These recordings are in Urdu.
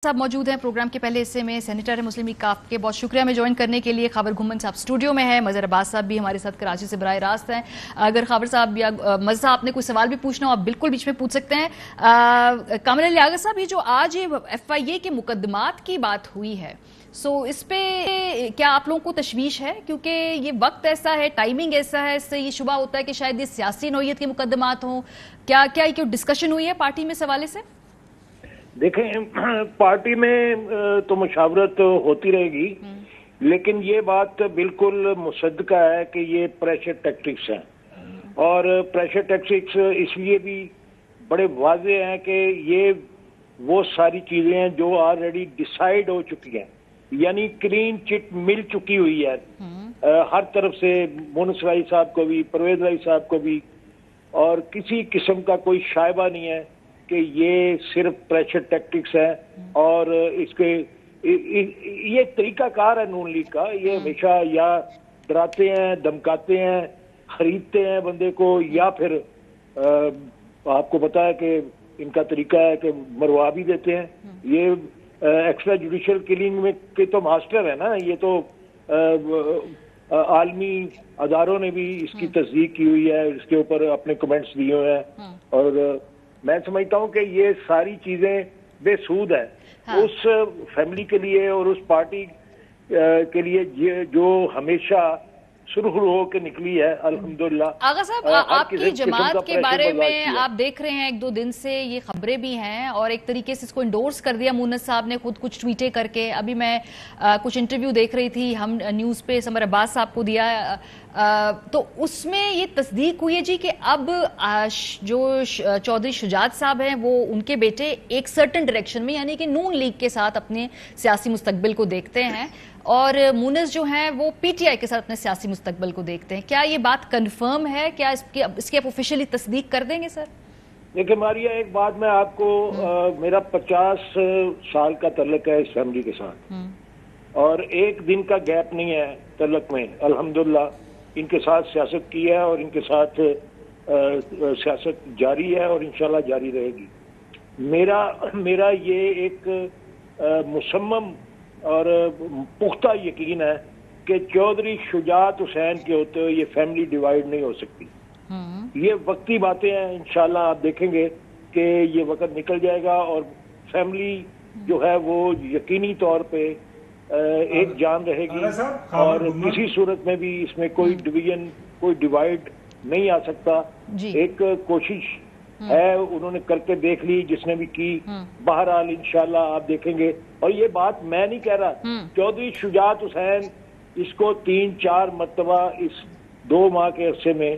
صاحب موجود ہیں پروگرام کے پہلے حصے میں، سینیٹر ہے مسلم لیگ کاف کے، بہت شکریہ ہمیں جوائن کرنے کے لیے۔ خاور گھمن صاحب اسٹوڈیو میں ہے، مظہر عباس صاحب بھی ہمارے ساتھ کراچی سے براہ راست ہیں۔ اگر خاور صاحب یا مظہر صاحب آپ نے کوئی سوال بھی پوچھنا ہو آپ بالکل بیچ میں پوچھ سکتے ہیں۔ کامل علی آغا صاحب، یہ جو آج ایف آئی اے کے مقدمات کی بات ہوئی ہے، اس پہ کیا آپ لوگوں کو تشویش ہے؟ کیونکہ یہ وقت ایسا ہے، ٹائمنگ ایسا ہے، اس سے یہ شبہ ہوتا ہے کہ شاید یہ سیاسی نوعیت کے مقدمات ہوں۔ کیا یہ ڈسکشن ہوئی ہے پارٹی میں اس حوالے سے؟ دیکھیں، پارٹی میں تو مشاورت ہوتی رہے گی، لیکن یہ بات بالکل مصدقہ ہے کہ یہ پریشر ٹیکٹکس ہیں، اور پریشر ٹیکٹکس اس لیے بھی بڑے واضح ہیں کہ یہ وہ ساری چیزیں ہیں جو آلریڈی ڈیسائیڈ ہو چکی ہیں، یعنی کلین چٹ مل چکی ہوئی ہے ہر طرف سے، مونس رائی صاحب کو بھی، پرویز رائی صاحب کو بھی، اور کسی قسم کا کوئی شائبہ نہیں ہے کہ یہ صرف پریشر ٹیکٹکس ہے۔ اور اس کے یہ طریقہ کار ہے نون لیگ کا، یہ ہمیشہ یا ڈراتے ہیں، دمکاتے ہیں، خریدتے ہیں بندے کو، یا پھر آپ کو پتا ہے کہ ان کا طریقہ ہے کہ مروا بھی دیتے ہیں۔ یہ ایکسٹرا جوڈیشل کلنگ میں کے تو ماسٹر ہے نا، یہ تو عالمی اداروں نے بھی اس کی تصدیق کی ہوئی ہے، اس کے اوپر اپنے کمنٹس دیے ہوئے ہیں، اور میں سمجھتا ہوں کہ یہ ساری چیزیں بے سود ہے اس فیملی کے لیے اور اس پارٹی کے لیے جو ہمیشہ سرخرو ہو کے نکلی ہے، الحمدللہ۔ آغا صاحب، آپ کی جماعت کے بارے میں آپ دیکھ رہے ہیں ایک دو دن سے یہ خبریں بھی ہیں، اور ایک طریقے سے اس کو انڈورس کر دیا مونس صاحب نے خود، کچھ ٹویٹیں کر کے۔ ابھی میں کچھ انٹرویو دیکھ رہی تھی، ہم نیوز پہ سمر عباس صاحب کو دیا، تو اس میں یہ تصدیق ہوئی ہے جی کہ اب جو چودھری شجاعت صاحب ہیں وہ ان کے بیٹے ایک سرٹن ڈائریکشن میں، یعنی کہ نون لیگ کے ساتھ اپنے سیاسی مستقبل کو دیکھتے ہیں، اور مونس جو ہیں وہ پی ٹی آئی کے ساتھ اپنے سیاسی مستقبل کو دیکھتے ہیں۔ کیا یہ بات کنفرم ہے؟ کیا اس کی آپ آفیشیلی تصدیق کر دیں گے سر؟ دیکھیں ماریہ، ایک بات میں آپ کو، میرا 50 سال کا تعلق ہے اس فیملی کے ساتھ، اور ایک دن کا گیپ نہیں ہے تعلق میں، الحمدللہ ان کے ساتھ سیاست کی ہے، اور ان کے ساتھ سیاست جاری ہے اور انشاءاللہ جاری رہے گی۔ میرا یہ ایک مصمم اور پختہ یقین ہے کہ چودھری شجاعت حسین کے ہوتے ہوئے یہ فیملی ڈیوائیڈ نہیں ہو سکتی۔ یہ وقتی باتیں ہیں، انشاءاللہ آپ دیکھیں گے کہ یہ وقت نکل جائے گا، اور فیملی جو ہے وہ یقینی طور پہ ایک جان رہے گی، اور کسی صورت میں بھی اس میں کوئی ڈویژن، کوئی ڈیوائیڈ نہیں آ سکتا۔ ایک کوشش ہے، انہوں نے کر کے دیکھ لی جس نے بھی کی، بہرحال انشاءاللہ آپ دیکھیں گے۔ اور یہ بات میں نہیں کہہ رہا، چودھری شجاعت حسین اس کو 3-4 مرتبہ اس 2 ماہ کے عرصے میں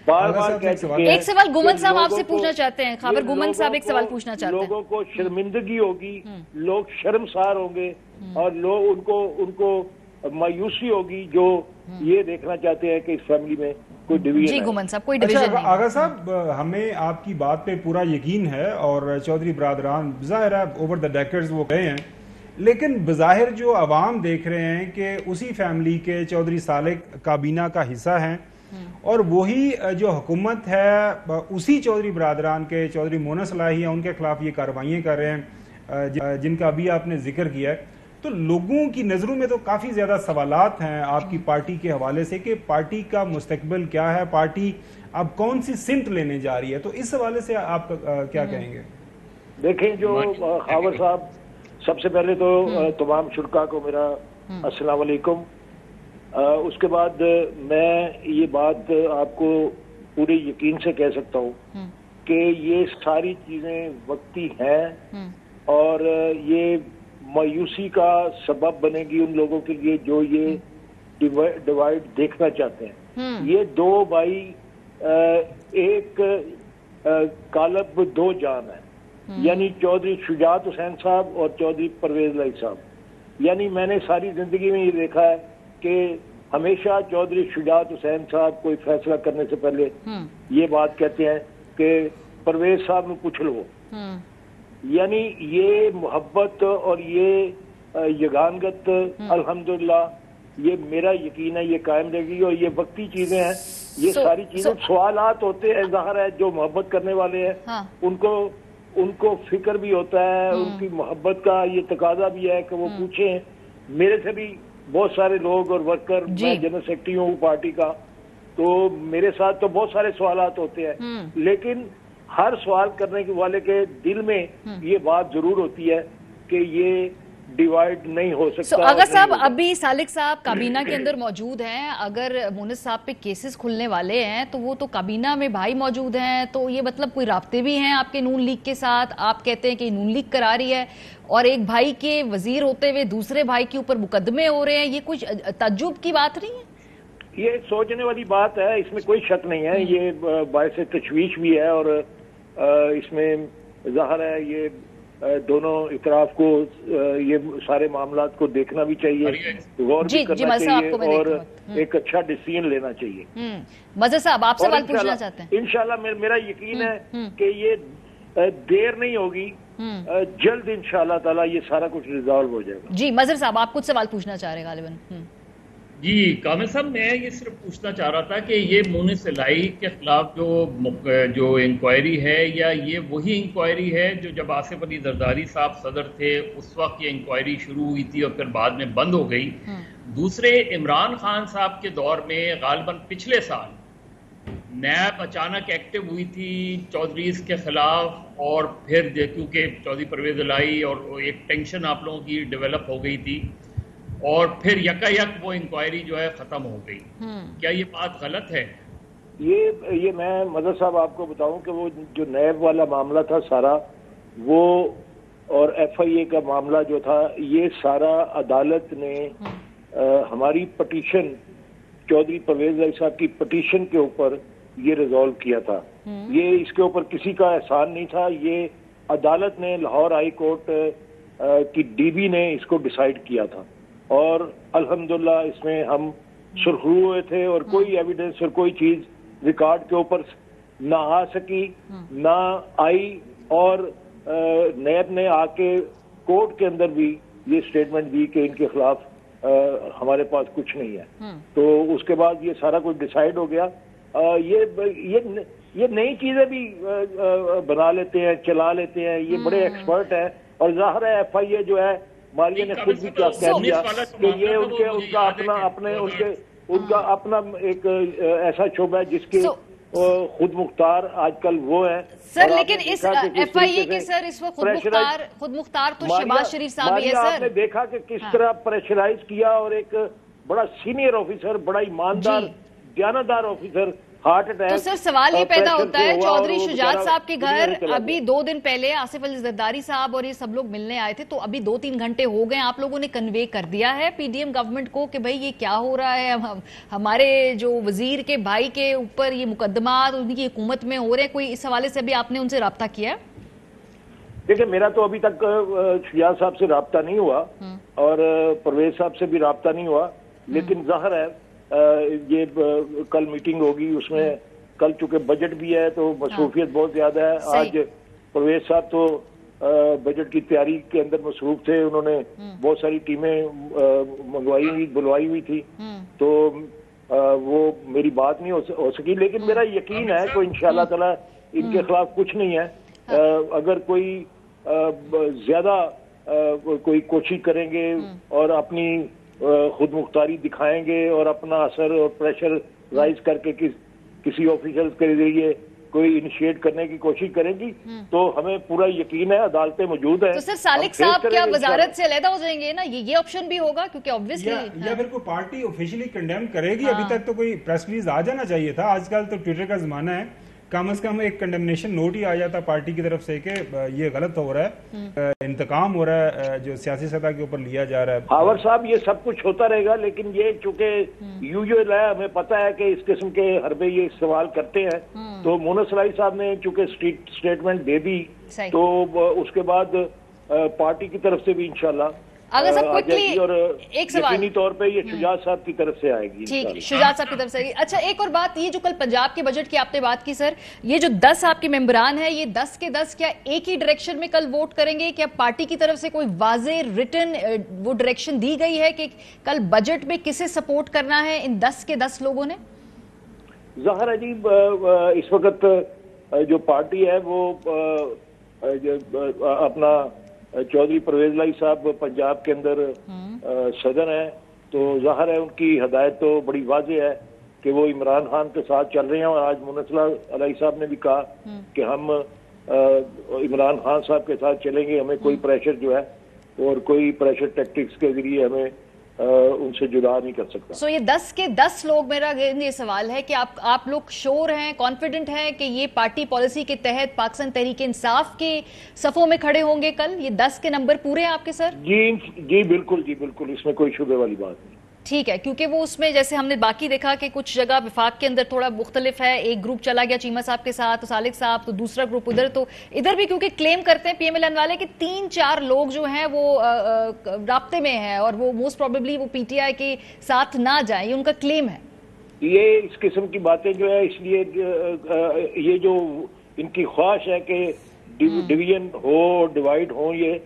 بار بار کہہ چکے ہیں۔ ایک سوال گھمن صاحب آپ سے پوچھنا چاہتے ہیں، خاور گھمن صاحب ایک سوال پوچھنا چاہتے ہیں۔ لوگوں کو شرمندگی ہوگی، لوگ شرمسار ہوں گے، اور لوگ ان کو مایوسی ہوگی جو یہ دیکھنا چاہتے ہیں کہ اس فیملی میں کوئی ڈویژن ہے۔ جی گھمن صاحب، کوئی ڈویژن نہیں۔ آغا صاحب، ہمیں آپ کی بات پہ پورا یقین ہے، اور چودھری برادران ظاہر ہے اوور دا ڈیکڈز وہ گئے ہیں، لیکن بظاہر جو عوام دیکھ رہے ہیں کہ اسی فیملی کے چودھری صالح کابینہ کا حصہ ہیں، اور وہی جو حکومت ہے اسی چودھری برادران کے، چودھری مونس صلاحی ہیں، ان کے خلاف یہ کارروائیاں کر رہے ہیں جن کا ابھی آپ نے ذکر کیا ہے، تو لوگوں کی نظروں میں تو کافی زیادہ سوالات ہیں آپ کی پارٹی کے حوالے سے کہ پارٹی کا مستقبل کیا ہے، پارٹی اب کون سی سمت لینے جا رہی ہے، تو اس حوالے سے آپ کیا کہیں گے؟ دیکھیں، جو خاور صاحب، سب سے پہلے تو تمام شرکا کو میرا السلام علیکم۔ اس کے بعد میں یہ بات آپ کو پورے یقین سے کہہ سکتا ہوں کہ یہ ساری چیزیں وقتی ہیں، اور یہ مایوسی کا سبب بنے گی ان لوگوں کے لیے جو یہ ڈیوائیڈ دیکھنا چاہتے ہیں۔ یہ 2 بھائی ایک کالب 2 جان ہیں، یعنی چودھری شجاعت حسین صاحب اور چودھری پرویز رائی صاحب۔ یعنی میں نے ساری زندگی میں یہ دیکھا ہے کہ ہمیشہ چودھری شجاعت حسین صاحب کوئی فیصلہ کرنے سے پہلے یہ بات کہتے ہیں کہ پرویز صاحب نے پوچھ لو، یعنی یہ محبت اور یہ یگانگت الحمدللہ یہ میرا یقین ہے یہ قائم رہے گی، اور یہ وقتی چیزیں ہیں، یہ ساری چیزیں سوالات ہوتے ہیں، ظاہر ہے جو محبت کرنے والے ہیں ان کو فکر بھی ہوتا ہے, ان کی محبت کا یہ تقاضا بھی ہے کہ وہ پوچھیں. میرے سے بھی بہت سارے لوگ اور ورکر, میں جنرل سیکرٹری ہوں پارٹی کا, تو میرے ساتھ تو بہت سارے سوالات ہوتے ہیں, لیکن ہر سوال کرنے والے کے دل میں یہ بات ضرور ہوتی ہے کہ یہ ڈیوائیڈ نہیں ہو سکتا. اگر صاحب ابھی سالک صاحب کابینہ کے اندر موجود ہیں, اگر مونس صاحب پہ کیسز کھلنے والے ہیں تو وہ تو کابینہ میں بھائی موجود ہیں, تو یہ مطلب کوئی رابطے بھی ہیں آپ کے نون لیگ کے ساتھ؟ آپ کہتے ہیں کہ نون لیگ کرا رہی ہے اور ایک بھائی کے وزیر ہوتے ہوئے دوسرے بھائی کے اوپر مقدمے ہو رہے ہیں, یہ کچھ تعجب کی بات نہیں ہے؟ یہ سوچنے والی بات ہے, اس میں کوئی شک نہیں ہے, یہ باعث تشویش بھی ہے, اور اس میں ظاہر ہے یہ دونوں اطراف کو یہ سارے معاملات کو دیکھنا بھی چاہیے, غور بھی کرنا چاہیے, اور ایک اچھا ڈیسیژن لینا چاہیے. مظہر صاحب آپ سوال پوچھنا چاہتے ہیں؟ انشاءاللہ میرا یقین ہے کہ یہ دیر نہیں ہوگی, جلد انشاءاللہ تعالی یہ سارا کچھ ریزالو ہو جائے گا. جی مظہر صاحب آپ کچھ سوال پوچھنا چاہ رہے ہیں غالباً. جی کامل صاحب, میں یہ صرف پوچھنا چاہ رہا تھا کہ یہ مونس الہی کے خلاف جو انکوائری ہے, یا یہ وہی انکوائری ہے جو جب آصف علی زرداری صاحب صدر تھے اس وقت یہ انکوائری شروع ہوئی تھی اور پھر بعد میں بند ہو گئی؟ دوسرے عمران خان صاحب کے دور میں غالباً پچھلے سال نیب اچانک ایکٹیو ہوئی تھی چودھریز کے خلاف, اور پھر کیونکہ چودھری پرویز الہی اور ایک ٹینشن آپ لوگوں کی ڈیولپ ہو گئی تھی, اور پھر یکا یک وہ انکوائری جو ہے ختم ہو گئی. کیا یہ بات غلط ہے؟ یہ میں مظہر صاحب آپ کو بتاؤں کہ وہ جو نیب والا معاملہ تھا سارا, وہ اور ایف آئی اے کا معاملہ جو تھا, یہ سارا عدالت نے ہماری پٹیشن, چودھری پرویز الہی صاحب کی پٹیشن کے اوپر یہ ریزالو کیا تھا. یہ اس کے اوپر کسی کا احسان نہیں تھا, یہ عدالت نے, لاہور ہائی کورٹ کی ڈی بی نے اس کو ڈیسائیڈ کیا تھا, اور الحمدللہ اس میں ہم سرخرو ہوئے تھے, اور کوئی ایویڈنس اور کوئی چیز ریکارڈ کے اوپر نہ آ سکی, نہ آئی, اور نیب نے آ کے کورٹ کے اندر بھی یہ سٹیٹمنٹ دی کہ ان کے خلاف ہمارے پاس کچھ نہیں ہے. تو اس کے بعد یہ سارا کچھ ڈیسائیڈ ہو گیا. یہ نئی چیزیں بھی بنا لیتے ہیں, چلا لیتے ہیں, یہ بڑے ایکسپرٹ ہیں, اور ظاہر ہے ایف آئی اے جو ہے مالیہ نے خود بھی کیا کہہ دیا کہ یہ ان کا اپنا ایک ایسا شعبہ ہے جس کے خود مختار آج کل وہ ہے. سر لیکن اس ایف آئی اے کے سر اس وقت خود مختار تو شہباز شریف صاحب ہی ہے. سر آپ نے دیکھا کہ کس طرح پریشرائز کیا, اور ایک بڑا سینئر آفیسر, بڑا ایماندار دیانتدار آفیسر, ہارٹ اٹیک. تو سر سوال یہ پیدا ہوتا ہے, چودھری شجاعت صاحب کے گھر ابھی 2 دن پہلے آصف علی زرداری صاحب اور یہ سب لوگ ملنے آئے تھے, تو ابھی 2-3 گھنٹے ہو گئے, آپ لوگوں نے کنوے کر دیا ہے پی ڈی ایم گورنمنٹ کو کہ بھئی یہ کیا ہو رہا ہے, ہمارے جو وزیر کے بھائی کے اوپر یہ مقدمات ان کی حکومت میں ہو رہے ہیں, کوئی اس حوالے سے بھی آپ نے ان سے رابطہ کیا ہے؟ دیکھیں میرا تو ابھی تک شجاعت صاحب سے رابطہ نہیں ہوا, اور پرویز صاحب سے بھی رابطہ نہیں ہوا, لیکن ظاہر ہے یہ کل میٹنگ ہوگی, اس میں کل چونکہ بجٹ بھی ہے تو مصروفیت بہت زیادہ ہے. آج پرویز صاحب تو بجٹ کی تیاری کے اندر مصروف تھے, انہوں نے بہت ساری ٹیمیں بلوائی ہوئی تھی, تو وہ میری بات نہیں ہو سکی, لیکن میرا یقین ہے کہ انشاءاللہ تعالی ان کے خلاف کچھ نہیں ہے. اگر کوئی زیادہ کوئی کوشش کریں گے اور اپنی خود مختاری دکھائیں گے اور اپنا اثر اور پریشر رائز کر کے کسی آفیسر کے ذریعے کوئی انیشیٹ کرنے کی کوشش کریں گی, تو ہمیں پورا یقین ہے عدالتیں موجود ہیں. تو سر سالک صاحب کیا وزارت سے علیحدہ ہو جائیں گے نا, یہ آپشن بھی ہوگا کیونکہ obviously یا پھر کوئی پارٹی آفیشلی کنڈیم کرے گی؟ ابھی تک تو کوئی پریس ریلیز آ جانا چاہیے تھا, آج کل تو ٹویٹر کا زمانہ ہے, کم از کم ایک کنڈمنیشن نوٹ ہی آ جاتا پارٹی کی طرف سے کہ یہ غلط ہو رہا ہے, انتقام ہو رہا ہے جو سیاسی سطح کے اوپر لیا جا رہا ہے. ہاور صاحب یہ سب کچھ ہوتا رہے گا, لیکن یہ چونکہ یوزول ہے, ہمیں پتا ہے کہ اس قسم کے حربے یہ سوال کرتے ہیں, تو مونس الہی صاحب نے چونکہ اسٹیٹمنٹ دے دی, تو اس کے بعد پارٹی کی طرف سے بھی انشاءاللہ اگر سب ایک سوال یقینی طور پہ یہ شجاعت صاحب کی طرف سے آئے گی. ٹھیک, شجاعت صاحب کی طرف سے. اچھا ایک اور بات, یہ جو کل پنجاب کے بجٹ کی آپ نے بات کی سر, یہ جو 10 آپ کے ممبران ہیں, یہ 10 کے 10 کیا ایک ہی ڈائریکشن میں کل ووٹ کریں گے؟ کیا پارٹی کی طرف سے کوئی واضح ریٹن وہ ڈائریکشن دی گئی ہے کہ کل بجٹ میں کسے سپورٹ کرنا ہے ان 10 کے 10 لوگوں نے؟ ظاہر ہے جی, اس وقت جو پارٹی ہے وہ اپنا چودھری پرویز لائی صاحب پنجاب کے اندر صدر ہیں، تو ظاہر ہے ان کی ہدایت تو بڑی واضح ہے کہ وہ عمران خان کے ساتھ چل رہے ہیں، اور آج مونس علیہ صاحب نے بھی کہا کہ ہم عمران خان صاحب کے ساتھ چلیں گے، ہمیں کوئی پریشر جو ہے اور کوئی پریشر ٹیکٹکس کے ذریعے ہمیں ان سے جدا نہیں کر سکتا۔ سو یہ 10 کے 10 لوگ، میرا یہ سوال ہے کہ آپ لوگ شور ہیں، کانفیڈنٹ ہیں کہ یہ پارٹی پالیسی کے تحت پاکستان تحریک انصاف کے صفوں میں کھڑے ہوں گے کل؟ یہ 10 کے نمبر پورے ہیں آپ کے سر؟ جی بالکل، جی بالکل، اس میں کوئی شبے والی بات نہیں۔ ٹھیک ہے، کیونکہ وہ اس میں جیسے ہم نے باقی دیکھا کہ کچھ جگہ وفاق کے اندر تھوڑا مختلف ہے، ایک گروپ چلا گیا چیمہ صاحب کے ساتھ، تو سالک صاحب، تو دوسرا گروپ ادھر، تو ادھر بھی کیونکہ کلیم کرتے ہیں پی ایم ایل این والے کہ 3-4 لوگ جو ہیں وہ رابطے میں ہیں اور وہ موسٹ پروبیبلی وہ پی ٹی آئی کے ساتھ نہ جائیں، یہ ان کا کلیم ہے۔ یہ اس قسم کی باتیں جو ہے، اس لیے یہ جو ان کی خواہش ہے کہ ڈویژن ہو، ڈیوائیڈ ہو، یہ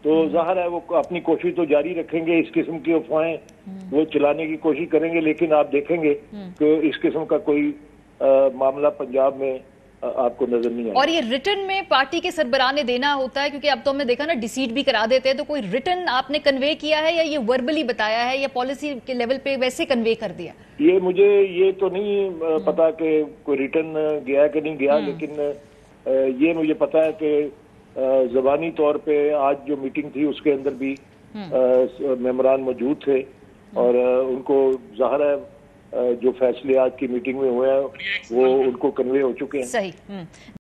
تو ظاہر ہے وہ اپنی کوشش تو جاری رکھیں گے، اس قسم کی افواہیں وہ چلانے کی کوشش کریں گے، لیکن آپ دیکھیں گے کہ اس قسم کا کوئی معاملہ پنجاب میں آپ کو نظر نہیں آئے۔ اور یہ ریٹن میں پارٹی کے سربراہ نے دینا ہوتا ہے، کیونکہ اب تو ہم نے دیکھا نا ڈیسیڈ بھی کرا دیتے ہیں، تو کوئی ریٹن آپ نے کنوے کیا ہے یا یہ وربلی بتایا ہے یا پالیسی کے لیول پہ ویسے کنوے کر دیا؟ یہ مجھے یہ تو نہیں پتا کہ کوئی ریٹن گیا کہ نہیں گیا، لیکن یہ مجھے پتا ہے کہ زبانی طور پہ آج جو میٹنگ تھی اس کے اندر بھی ممبران موجود تھے، اور ان کو ظاہر ہے جو فیصلے آج کی میٹنگ میں ہوئے ہیں وہ ان کو کنوے ہو چکے ہیں۔ صحیح۔